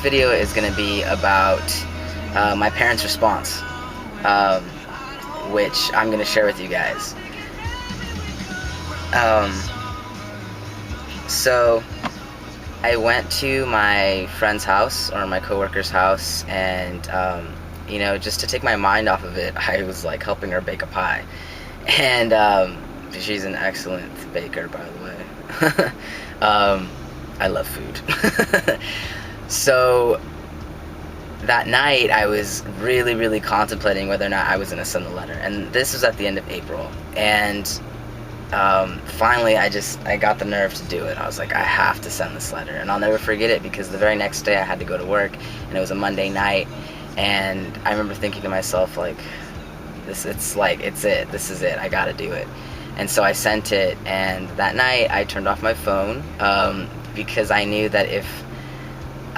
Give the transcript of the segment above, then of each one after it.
video is going to be about my parents' response, which I'm going to share with you guys. So I went to my friend's house, or my coworker's house, and just to take my mind off of it, I was like helping her bake a pie. And she's an excellent baker, by the way. I love food. So that night I was really contemplating whether or not I was going to send the letter, and this was at the end of April. And finally I got the nerve to do it. I was like, I have to send this letter, and I'll never forget it, because the very next day I had to go to work, and it was a Monday night, and I remember thinking to myself, like, this is it, I gotta do it. And so I sent it, and that night I turned off my phone, because I knew that if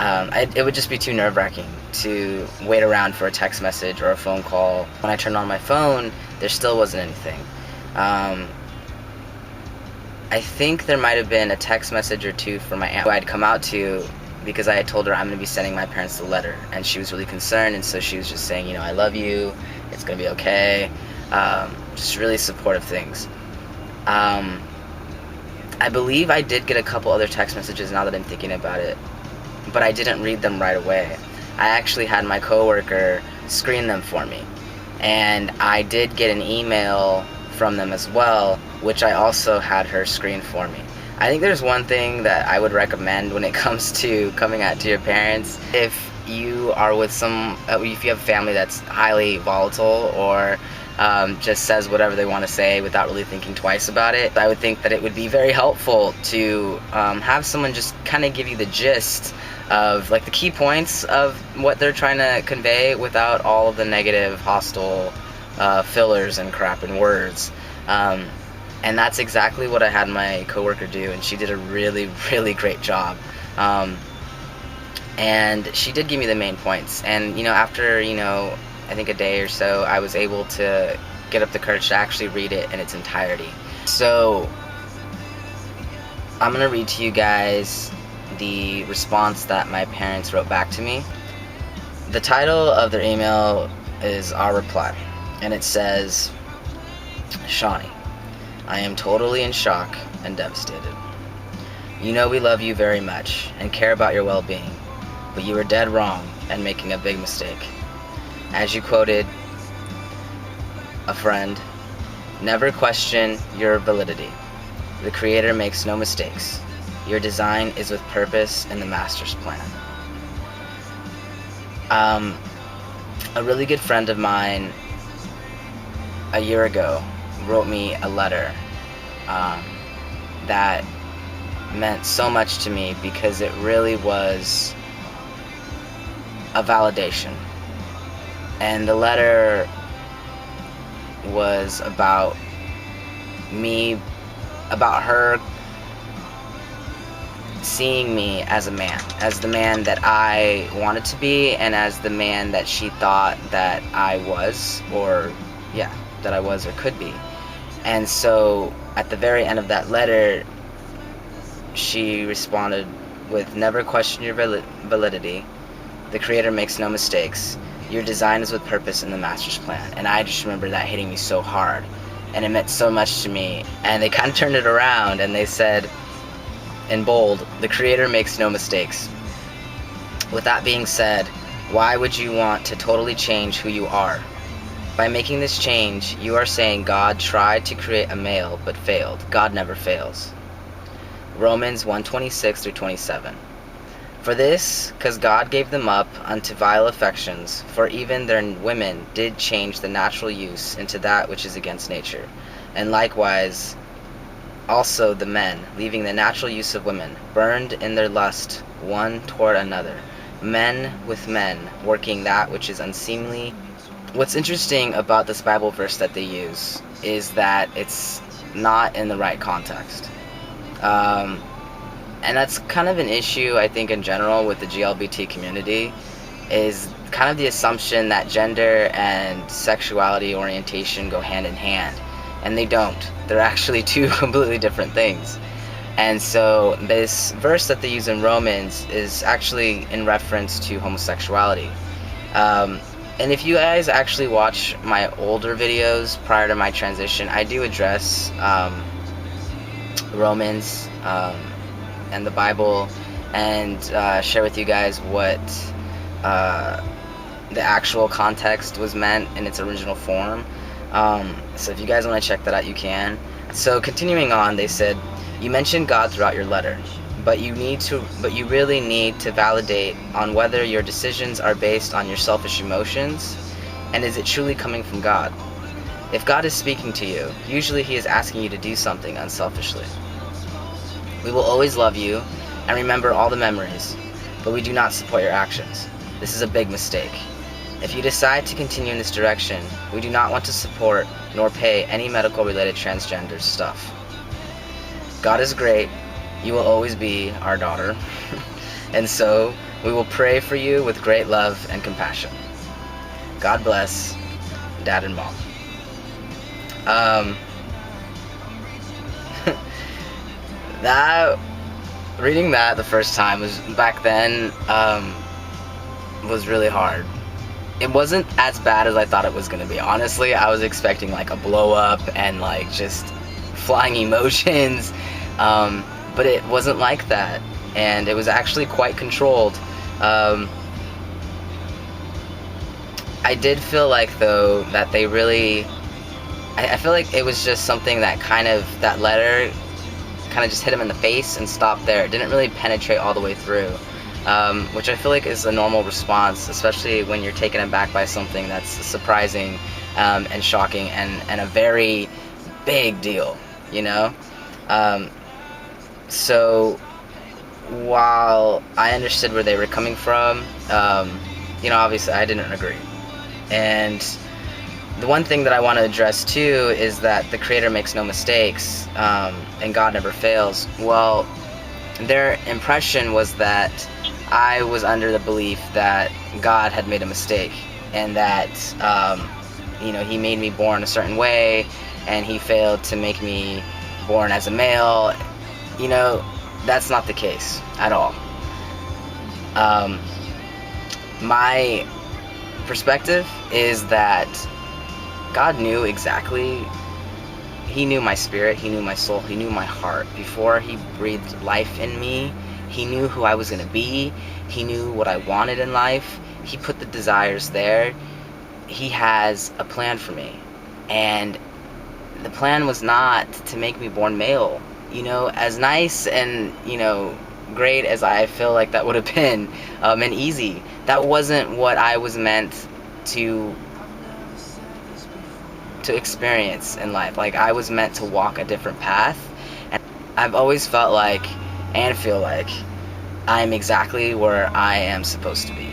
it would just be too nerve-wracking to wait around for a text message or a phone call. When I turned on my phone, there still wasn't anything. I think there might have been a text message or two from my aunt who I'd come out to, because I had told her I'm going to be sending my parents the letter, and she was really concerned, and so she was just saying, I love you, it's going to be okay, just really supportive things. I believe I did get a couple other text messages now that I'm thinking about it, but I didn't read them right away. I actually had my coworker screen them for me, and I did get an email from them as well, which I also had her screen for me. I think there's one thing that I would recommend when it comes to coming out to your parents. If you are with if you have a family that's highly volatile, or just says whatever they want to say without really thinking twice about it, I would think that it would be very helpful to have someone just kind of give you the gist of, like, the key points of what they're trying to convey without all of the negative, hostile fillers and crap and words. And that's exactly what I had my coworker do, and she did a really great job. And she did give me the main points, and after I think a day or so, I was able to get up the courage to actually read it in its entirety. So I'm gonna read to you guys the response that my parents wrote back to me. The title of their email is Our Reply, and it says, Shawnee, I am totally in shock and devastated. We love you very much and care about your well-being, but you are dead wrong and making a big mistake. As you quoted a friend, never question your validity. The Creator makes no mistakes. Your design is with purpose in the Master's plan. A really good friend of mine a year ago wrote me a letter that meant so much to me, because it really was a validation. And the letter was about her seeing me as a man, as the man that I wanted to be, and as the man that she thought that I was, or could be. And so at the very end of that letter, she responded with, never question your validity. The Creator makes no mistakes. Your design is with purpose in the Master's plan. And I just remember that hitting me so hard, and it meant so much to me. And they kind of turned it around, and they said in bold, the Creator makes no mistakes. With that being said, why would you want to totally change who you are? By making this change, you are saying God tried to create a male but failed. God never fails. Romans 1:26-27. For this, because God gave them up unto vile affections, for even their women did change the natural use into that which is against nature. And likewise, also the men, leaving the natural use of women, burned in their lust one toward another, men with men, working that which is unseemly. What's interesting about this Bible verse that they use is that it's not in the right context. And that's kind of an issue, I think, in general with the GLBT community, is kind of the assumption that gender and sexuality orientation go hand in hand. And they don't. They're actually two completely different things. And so this verse that they use in Romans is actually in reference to homosexuality. And if you guys actually watch my older videos prior to my transition, I do address Romans and the Bible, and share with you guys what the actual context was meant in its original form. So if you guys want to check that out, you can. So continuing on, they said, you mentioned God throughout your letter, but you really need to validate on whether your decisions are based on your selfish emotions, and is it truly coming from God? If God is speaking to you, usually He is asking you to do something unselfishly. We will always love you and remember all the memories, but we do not support your actions. This is a big mistake. If you decide to continue in this direction, we do not want to support nor pay any medical-related transgender stuff. God is great. You will always be our daughter. And so, we will pray for you with great love and compassion. God bless, Dad and Mom. Reading that the first time was, back then, was really hard. It wasn't as bad as I thought it was going to be. Honestly, I was expecting like a blow up and like just flying emotions, but it wasn't like that, and it was actually quite controlled. I did feel like, though, that they really, I feel like it was just something that that letter kind of just hit him in the face and stopped there. It didn't really penetrate all the way through, which I feel like is a normal response, especially when you're taken aback by something that's surprising and shocking and a very big deal, you know? So while I understood where they were coming from, obviously I didn't agree. And the one thing that I want to address too is that the Creator makes no mistakes, and God never fails. Well, their impression was that I was under the belief that God had made a mistake, and that He made me born a certain way, and He failed to make me born as a male. That's not the case at all. My perspective is that God knew exactly. He knew my spirit, He knew my soul, He knew my heart. Before He breathed life in me, He knew who I was going to be. He knew what I wanted in life. He put the desires there. He has a plan for me. And the plan was not to make me born male. As nice and, great as I feel like that would have been, and easy, that wasn't what I was meant to experience in life. Like, I was meant to walk a different path, and I've always felt like and feel like I'm exactly where I am supposed to be.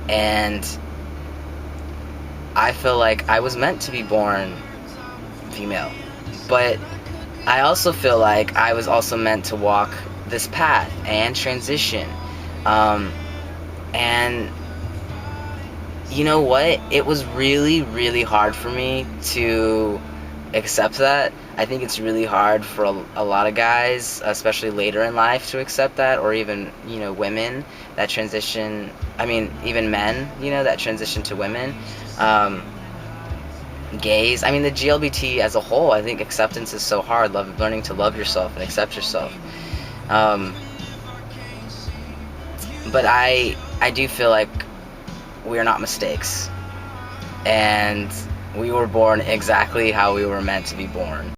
And I feel like I was meant to be born female, but I also feel like I was also meant to walk this path and transition. And you know what? It was really, really hard for me to accept that. I think it's really hard for a lot of guys, especially later in life, to accept that, or even, women that transition. I mean, even men, that transition to women. Gays. I mean, the GLBT as a whole, I think acceptance is so hard. Learning to love yourself and accept yourself. But I do feel like we are not mistakes, and we were born exactly how we were meant to be born.